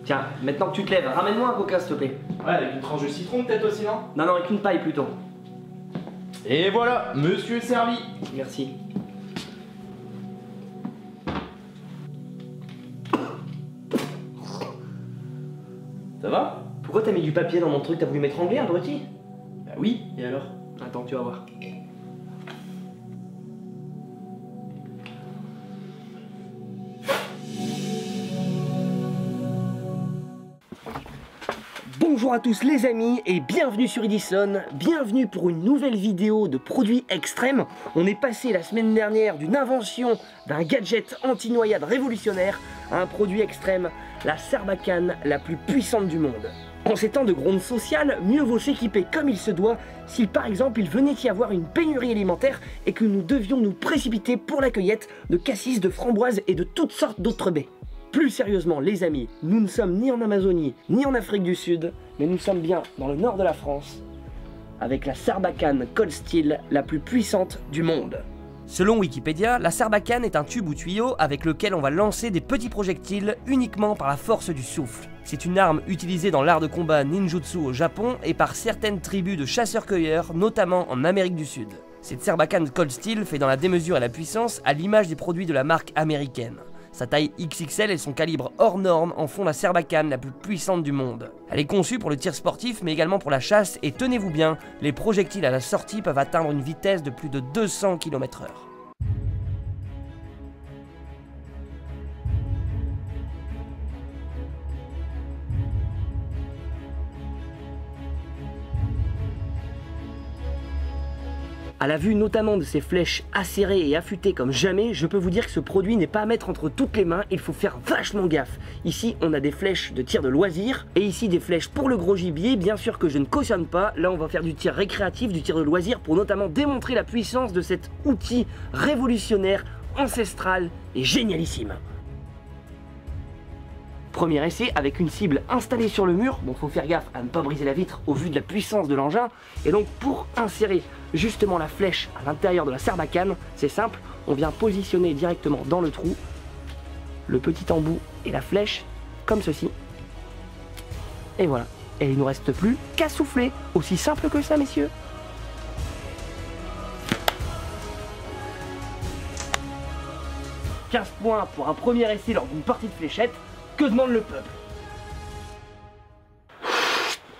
Tiens, maintenant que tu te lèves, ramène-moi un coca s'il te plaît. Ouais, avec une tranche de citron peut-être aussi, non? Non, avec une paille plutôt. Et voilà, monsieur est servi. Merci. Ça va? Pourquoi t'as mis du papier dans mon truc? T'as voulu m'étrangler, abruti? Bah oui, et alors? Attends, tu vas voir. Bonjour à tous les amis et bienvenue sur Edison, bienvenue pour une nouvelle vidéo de produits extrêmes. On est passé la semaine dernière d'une invention d'un gadget anti-noyade révolutionnaire à un produit extrême, la Sarbacane la plus puissante du monde. En ces temps de gronde sociale, mieux vaut s'équiper comme il se doit si par exemple il venait y avoir une pénurie alimentaire et que nous devions nous précipiter pour la cueillette de cassis, de framboises et de toutes sortes d'autres baies. Plus sérieusement les amis, nous ne sommes ni en Amazonie ni en Afrique du Sud, mais nous sommes bien dans le nord de la France, avec la Sarbacane Cold Steel la plus puissante du monde. Selon Wikipédia, la Sarbacane est un tube ou tuyau avec lequel on va lancer des petits projectiles uniquement par la force du souffle. C'est une arme utilisée dans l'art de combat ninjutsu au Japon et par certaines tribus de chasseurs-cueilleurs, notamment en Amérique du Sud. Cette Sarbacane Cold Steel fait dans la démesure et la puissance à l'image des produits de la marque américaine. Sa taille XXL et son calibre hors norme en font la Sarbacane la plus puissante du monde. Elle est conçue pour le tir sportif mais également pour la chasse et tenez-vous bien, les projectiles à la sortie peuvent atteindre une vitesse de plus de 200 km/h. À la vue notamment de ces flèches acérées et affûtées comme jamais, je peux vous dire que ce produit n'est pas à mettre entre toutes les mains, il faut faire vachement gaffe. Ici on a des flèches de tir de loisir et ici des flèches pour le gros gibier, bien sûr que je ne cautionne pas. Là on va faire du tir récréatif, du tir de loisir pour notamment démontrer la puissance de cet outil révolutionnaire, ancestral et génialissime. Premier essai avec une cible installée sur le mur, bon faut faire gaffe à ne pas briser la vitre au vu de la puissance de l'engin. Et donc pour insérer justement la flèche à l'intérieur de la Sarbacane, c'est simple, on vient positionner directement dans le trou le petit embout et la flèche comme ceci. Et voilà, et il ne nous reste plus qu'à souffler, aussi simple que ça messieurs. « 15 points pour un premier essai lors d'une partie de fléchette. Que demande le peuple?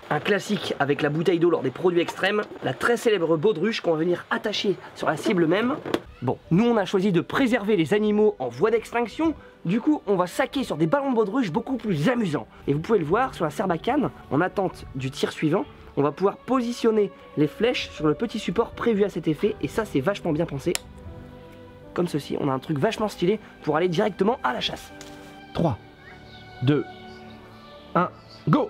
Un classique avec la bouteille d'eau lors des produits extrêmes, la très célèbre baudruche qu'on va venir attacher sur la cible même. Bon, nous on a choisi de préserver les animaux en voie d'extinction, du coup on va saquer sur des ballons de baudruche beaucoup plus amusants. Et vous pouvez le voir sur la Sarbacane, en attente du tir suivant, on va pouvoir positionner les flèches sur le petit support prévu à cet effet, et ça c'est vachement bien pensé. Comme ceci, on a un truc vachement stylé pour aller directement à la chasse. 3, 2, 1, go!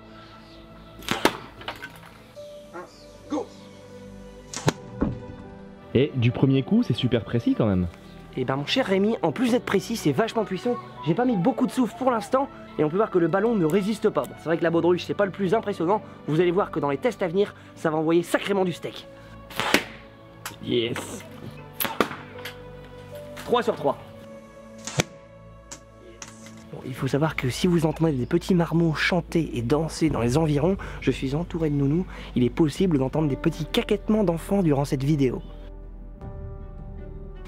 1, go! Et du premier coup, c'est super précis quand même. Et ben mon cher Rémi, en plus d'être précis, c'est vachement puissant. J'ai pas mis beaucoup de souffle pour l'instant, et on peut voir que le ballon ne résiste pas. Bon, c'est vrai que la baudruche, c'est pas le plus impressionnant. Vous allez voir que dans les tests à venir, ça va envoyer sacrément du steak. Yes! 3 sur 3. Bon, il faut savoir que si vous entendez des petits marmots chanter et danser dans les environs, je suis entouré de nounous, il est possible d'entendre des petits caquettements d'enfants durant cette vidéo.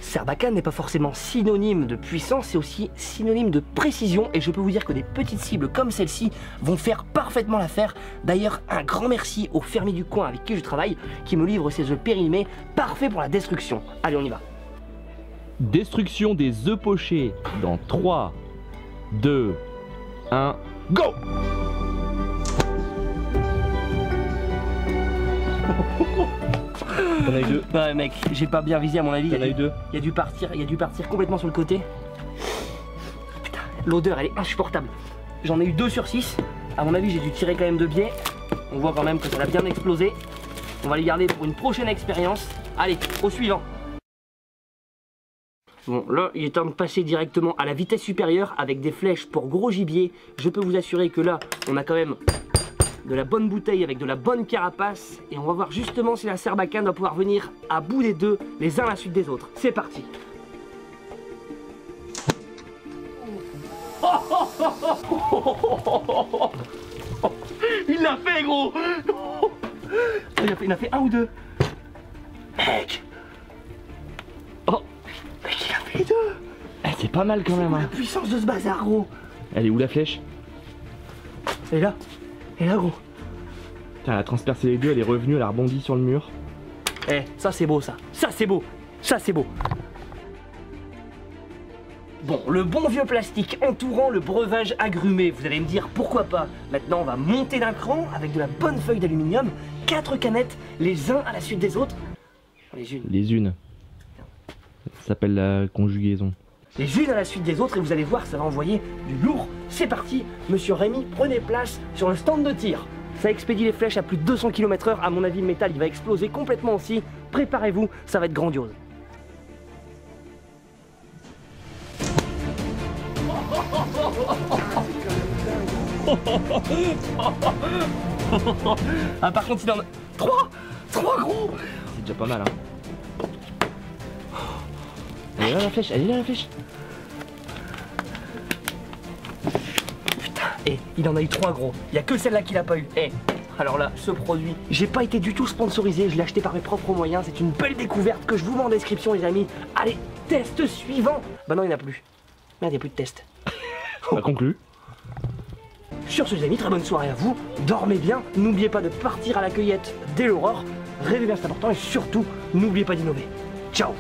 Sarbacane n'est pas forcément synonyme de puissance, c'est aussi synonyme de précision, et je peux vous dire que des petites cibles comme celle-ci vont faire parfaitement l'affaire. D'ailleurs, un grand merci au fermier du coin avec qui je travaille, qui me livre ces œufs périmés, parfaits pour la destruction. Allez, on y va. Destruction des œufs pochés dans 3, 2, 1, go! T'en as eu 2? Ouais mec, j'ai pas bien visé à mon avis. T'en as eu 2? Il y a dû partir complètement sur le côté. Putain, l'odeur elle est insupportable. J'en ai eu 2 sur 6. À mon avis j'ai dû tirer quand même de biais. On voit quand même que ça a bien explosé. On va les garder pour une prochaine expérience. Allez, au suivant. Bon, là, il est temps de passer directement à la vitesse supérieure avec des flèches pour gros gibier. Je peux vous assurer que là, on a quand même de la bonne bouteille avec de la bonne carapace. Et on va voir justement si la Sarbacane va pouvoir venir à bout des deux, les uns à la suite des autres. C'est parti. Oh, oh, Il l'a fait, gros. Il en a fait un ou deux. Mec. Oh. Mec, il a fait les deux. Eh, c'est pas mal quand même. La Hein. puissance de ce bazar, gros. Elle est où la flèche? Elle est là. Elle est là, gros. Putain, elle a transpercé les deux, elle est revenue, elle a rebondi sur le mur. Eh, ça c'est beau, ça. Ça c'est beau. Ça c'est beau. Bon, le bon vieux plastique entourant le breuvage agrumé, vous allez me dire pourquoi pas. Maintenant, on va monter d'un cran avec de la bonne feuille d'aluminium, 4 canettes, les uns à la suite des autres. Les unes. Les unes. Ça s'appelle la conjugaison. Les unes à la suite des autres et vous allez voir, ça va envoyer du lourd. C'est parti, monsieur Rémi, prenez place sur le stand de tir. Ça expédie les flèches à plus de 200 km/h. À mon avis, le métal, il va exploser complètement aussi. Préparez-vous, ça va être grandiose. Ah, par contre, il en a 3 gros. C'est déjà pas mal, hein. Elle est là la flèche, elle est là la flèche. Putain, il en a eu 3 gros. Il y a que celle-là qu'il a pas eu. Alors là, ce produit, j'ai pas été du tout sponsorisé, je l'ai acheté par mes propres moyens. C'est une belle découverte que je vous mets en description, les amis. Allez, test suivant. Bah non, il n'y en a plus. Merde, il n'y a plus de test. On a conclu. Sur ce, les amis, très bonne soirée à vous. Dormez bien. N'oubliez pas de partir à la cueillette dès l'aurore. Rêvez bien, c'est important. Et surtout, n'oubliez pas d'innover. Ciao.